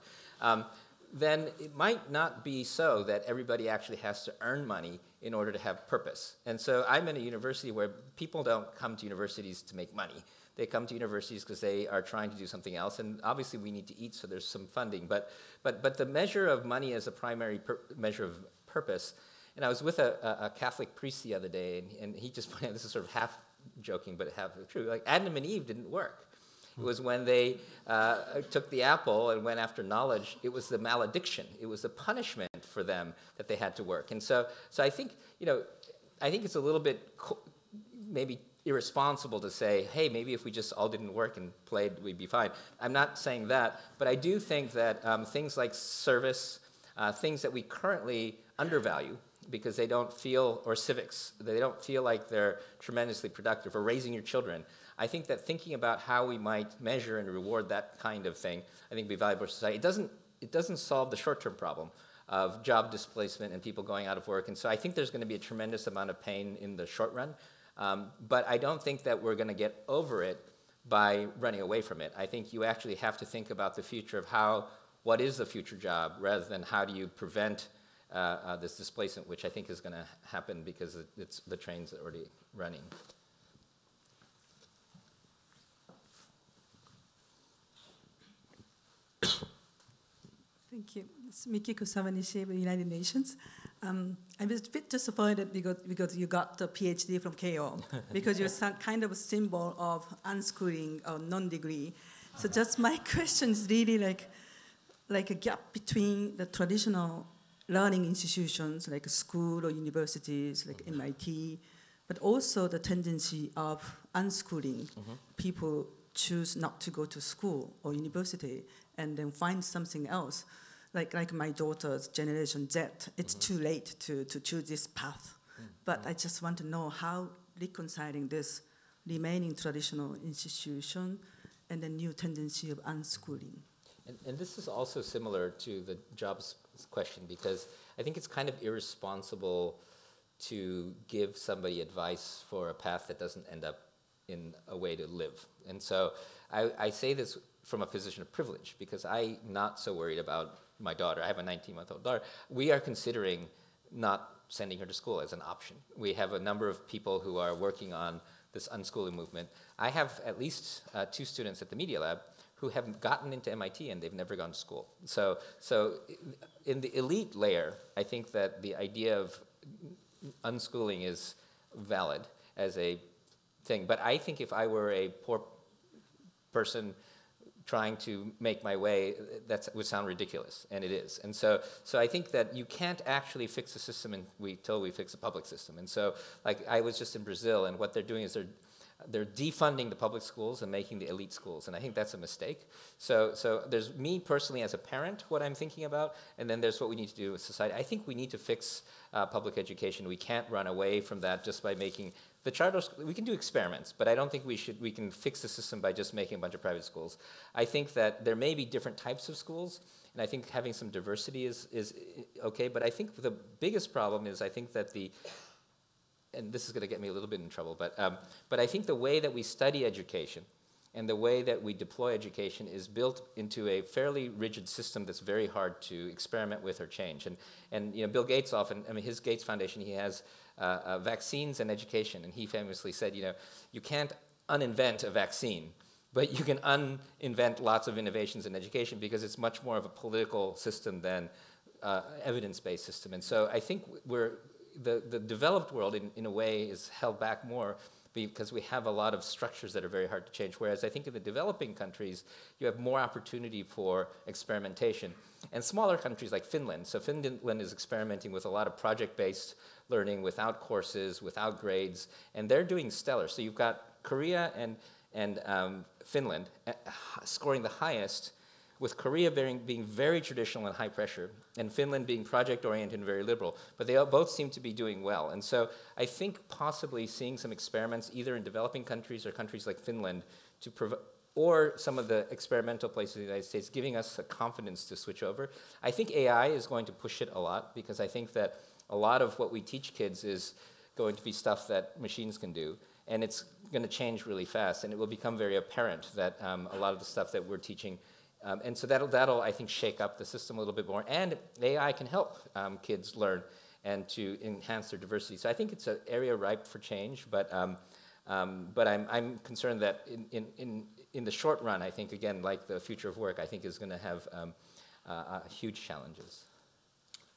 then it might not be so that everybody actually has to earn money in order to have purpose. And so I'm in a university where people don't come to universities to make money. They come to universities because they are trying to do something else, and obviously we need to eat, so there's some funding. But the measure of money as a primary measure of purpose, and I was with a Catholic priest the other day, and he just pointed out, this is sort of half joking but half true, like Adam and Eve didn't work. It was when they took the apple and went after knowledge, it was the malediction, it was the punishment for them that they had to work. And so I think, I think it's a little bit maybe irresponsible to say, hey, maybe if we just all didn't work and played, we'd be fine. I'm not saying that, but I do think that things like service, things that we currently undervalue because they don't feel, or civics, they don't feel like they're tremendously productive, or raising your children. I think that thinking about how we might measure and reward that kind of thing, I think would be valuable for society. It doesn't solve the short-term problem of job displacement and people going out of work. And so I think there's going to be a tremendous amount of pain in the short run. But I don't think that we're going to get over it by running away from it. I think you actually have to think about the future of what is the future job, rather than how do you prevent this displacement, which I think is going to happen because it's the train's already running. Thank you. It's Mikiko Sawanishi of the United Nations. I was a bit disappointed because you got the PhD from Keio, because you're some kind of a symbol of unschooling or non-degree. So just my question is really like a gap between the traditional learning institutions like school or universities like MIT, but also the tendency of unschooling. People choose not to go to school or university and then find something else. Like my daughter's Generation Z, it's too late to choose this path. But I just want to know how reconciling this remaining traditional institution and the new tendency of unschooling. And this is also similar to the jobs question, because I think it's kind of irresponsible to give somebody advice for a path that doesn't end up in a way to live. And so I say this from a position of privilege, because I'm not so worried about my daughter. I have a 19-month-old daughter. We are considering not sending her to school as an option. We have a number of people who are working on this unschooling movement. I have at least 2 students at the Media Lab who have gotten into MIT and they've never gone to school. So in the elite layer, I think that the idea of unschooling is valid as a thing. But I think if I were a poor person trying to make my way, that would sound ridiculous, and it is. And so I think that you can't actually fix the system until we fix the public system. And so, like, I was just in Brazil, and what they're doing is they're defunding the public schools and making the elite schools, and I think that's a mistake. So there's me personally as a parent, what I'm thinking about, and then there's what we need to do with society. I think we need to fix public education. We can't run away from that just by making the charter. We can do experiments, but I don't think we can fix the system by just making a bunch of private schools. I think that there may be different types of schools, and I think having some diversity is okay, but I think the biggest problem is I think that and this is going to get me a little bit in trouble, but I think the way that we study education and the way that we deploy education is built into a fairly rigid system that's very hard to experiment with or change. And you know, Bill Gates often, I mean, his Gates Foundation, he has vaccines and education, and he famously said, you know, you can't uninvent a vaccine, but you can uninvent lots of innovations in education because it's much more of a political system than evidence-based system. And so I think the developed world, in a way, is held back more because we have a lot of structures that are very hard to change, whereas I think in the developing countries, you have more opportunity for experimentation. And smaller countries like Finland, so Finland is experimenting with a lot of project-based learning without courses, without grades, and they're doing stellar. So you've got Korea and Finland scoring the highest, with Korea being very traditional and high pressure, and Finland being project-oriented and very liberal. But they both seem to be doing well. And so I think possibly seeing some experiments either in developing countries or countries like Finland or some of the experimental places in the United States giving us the confidence to switch over. I think AI is going to push it a lot because I think that a lot of what we teach kids is going to be stuff that machines can do. And it's going to change really fast, and it will become very apparent that a lot of the stuff that we're teaching and so that'll, I think, shake up the system a little bit more. And AI can help kids learn and to enhance their diversity. So I think it's an area ripe for change, but I'm concerned that in the short run, I think, again, like the future of work, I think is going to have huge challenges.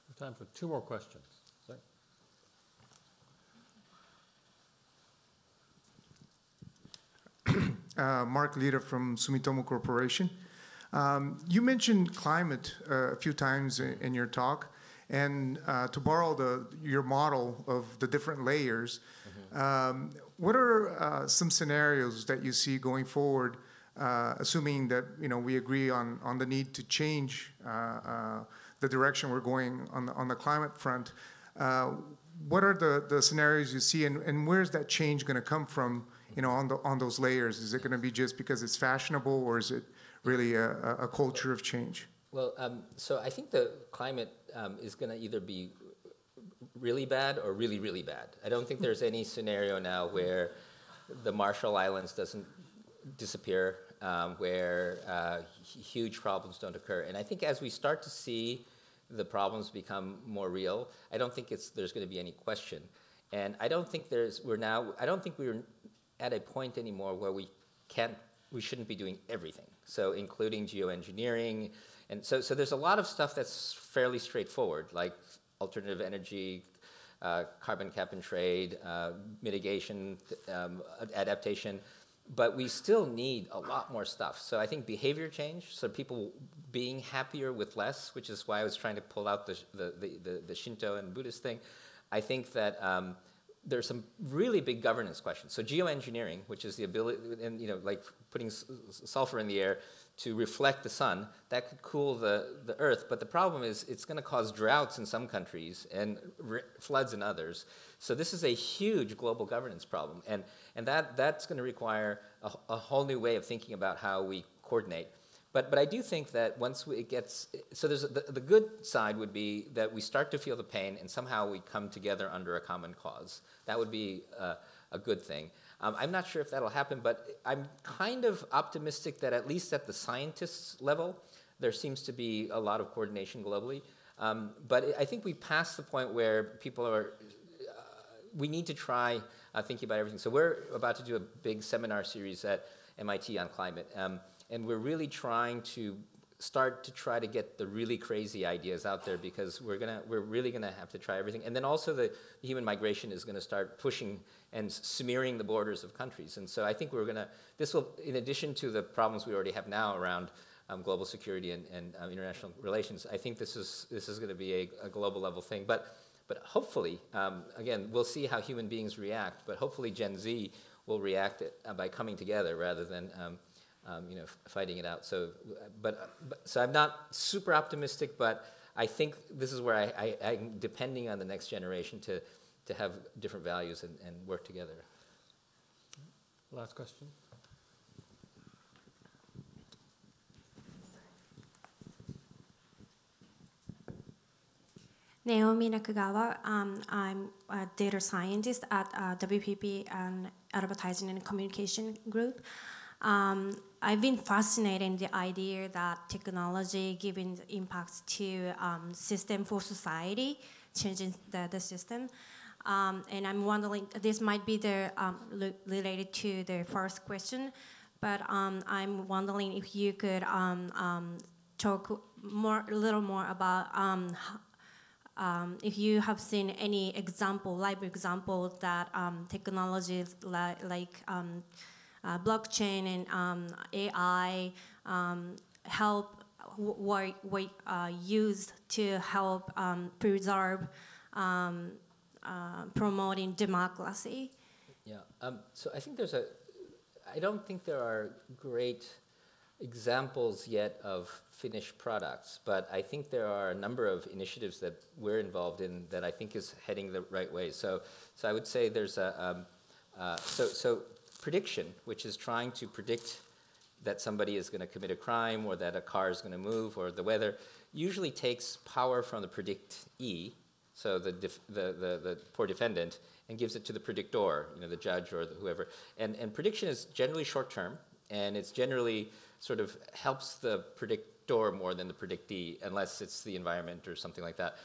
We have time for 2 more questions. Mark Lira from Sumitomo Corporation. You mentioned climate a few times in your talk, and to borrow your model of the different layers, what are some scenarios that you see going forward, assuming that we agree on the need to change the direction we're going on the climate front? What are the scenarios you see, and where's that change going to come from? On those layers, is it going to be just because it's fashionable, or is it really a culture of change? Well, so I think the climate is going to either be really bad or really, really bad. I don't think there's any scenario now where the Marshall Islands doesn't disappear, where huge problems don't occur. And I think as we start to see the problems become more real, I don't think there's going to be any question. And I don't think we're at a point anymore where we shouldn't be doing everything. So including geoengineering, and so there's a lot of stuff that's fairly straightforward, like alternative energy, carbon cap and trade, mitigation, adaptation, but we still need a lot more stuff. So I think behavior change, so people being happier with less, which is why I was trying to pull out the Shinto and Buddhist thing. I think that there's some really big governance questions. So geoengineering, which is the ability, and like putting sulfur in the air to reflect the sun, that could cool the earth. But the problem is it's going to cause droughts in some countries and floods in others. So this is a huge global governance problem, and that's going to require a whole new way of thinking about how we coordinate. But I do think that once it gets, so there's the good side would be that we start to feel the pain and somehow we come together under a common cause. That would be a good thing. I'm not sure if that'll happen, but I'm kind of optimistic that at least at the scientists level, there seems to be a lot of coordination globally. But I think we passed the point where people are, we need to try thinking about everything. So we're about to do a big seminar series at MIT on climate. And we're really trying to start to try to get the really crazy ideas out there, because we're really gonna have to try everything. And then also the human migration is gonna start pushing and smearing the borders of countries. And so I think this will, in addition to the problems we already have now around global security and international relations, I think this is gonna be a global level thing. But hopefully, again, we'll see how human beings react, but hopefully Gen Z will react by coming together rather than fighting it out. So I'm not super optimistic, but I think this is where I'm depending on the next generation to have different values and work together. Last question. Naomi Nakagawa. I'm a data scientist at WPP and Advertising and Communication Group. I've been fascinated in the idea that technology giving impacts to system for society, changing the system. And I'm wondering, this might be related to the first question, but I'm wondering if you could talk a little more about if you have seen any live example that technologies like blockchain and AI help used to help preserve promoting democracy. Yeah. So I think I don't think there are great examples yet of finished products, but I think there are a number of initiatives that we're involved in that I think is heading the right way. So I would say there's so prediction, which is trying to predict that somebody is going to commit a crime or that a car is going to move or the weather, usually takes power from the predictee, so the poor defendant, and gives it to the predictor, the judge or whoever. And prediction is generally short term, and it's generally sort of helps the predictor more than the predictee, unless it's the environment or something like that.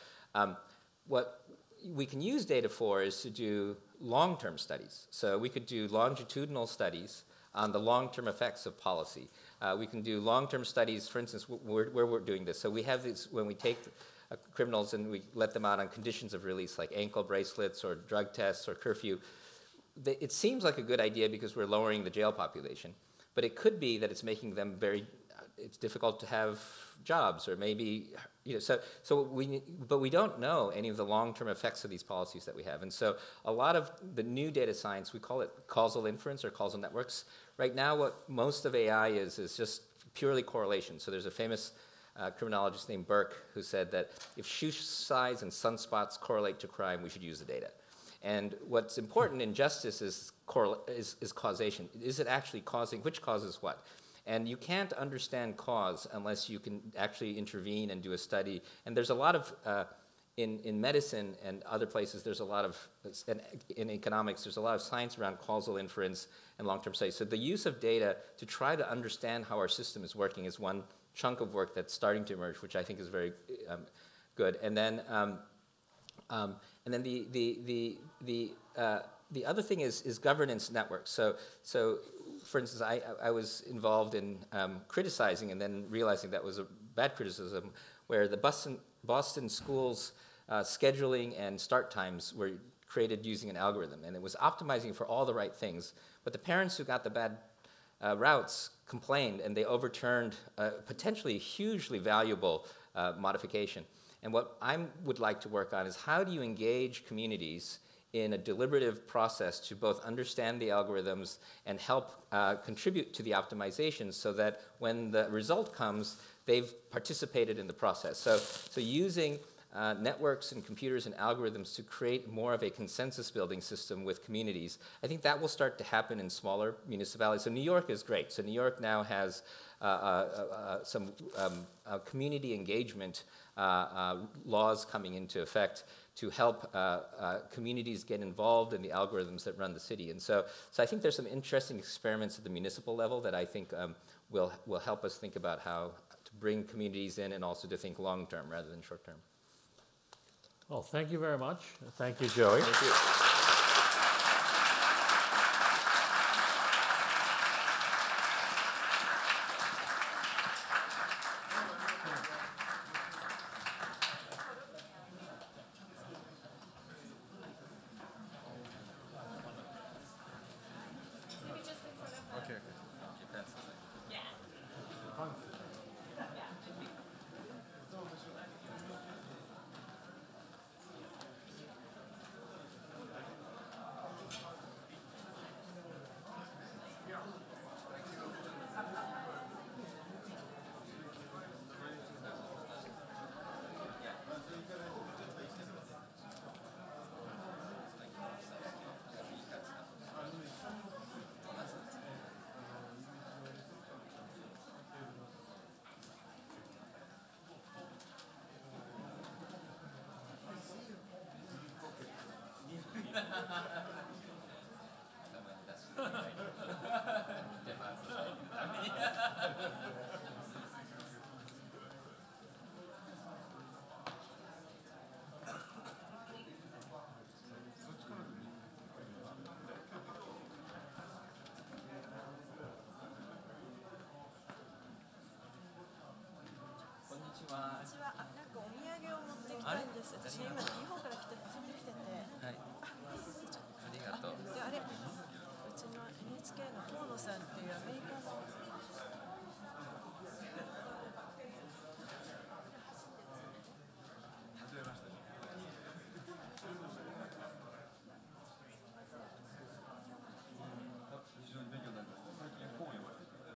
What we can use data for is to do long-term studies. So we could do longitudinal studies on the long-term effects of policy. We can do long-term studies, for instance, where we're doing this. So we have these, when we take criminals and we let them out on conditions of release, like ankle bracelets or drug tests or curfew. It seems like a good idea because we're lowering the jail population, but it could be that it's making them it's difficult to have jobs, or maybe, but we don't know any of the long-term effects of these policies that we have. And so a lot of the new data science, we call it causal inference or causal networks. Right now, what most of AI is just purely correlation. So there's a famous criminologist named Burke who said that if shoe size and sunspots correlate to crime, we should use the data. And what's important in justice is causation. Is it actually causing, which causes what? And you can't understand cause unless you can actually intervene and do a study. And there's a lot of, in medicine and other places, there's a lot of, in economics, there's a lot of science around causal inference and long-term studies. So the use of data to try to understand how our system is working is one chunk of work that's starting to emerge, which I think is very good. And then the other thing is governance networks. So for instance, I was involved in criticizing and then realizing that was a bad criticism, where the Boston schools scheduling and start times were created using an algorithm, and it was optimizing for all the right things. But the parents who got the bad routes complained, and they overturned potentially hugely valuable modification. And what I would like to work on is how do you engage communities in a deliberative process to both understand the algorithms and help contribute to the optimization, so that when the result comes, they've participated in the process. So using networks and computers and algorithms to create more of a consensus building system with communities, I think that will start to happen in smaller municipalities. So New York is great. So New York now has some community engagement laws coming into effect to help communities get involved in the algorithms that run the city. And so I think there's some interesting experiments at the municipal level that I think will help us think about how to bring communities in and also to think long term rather than short term. Well, thank you very much. Thank you, Joey. Thank you.私はなんかお土産を持ってきたんです。私今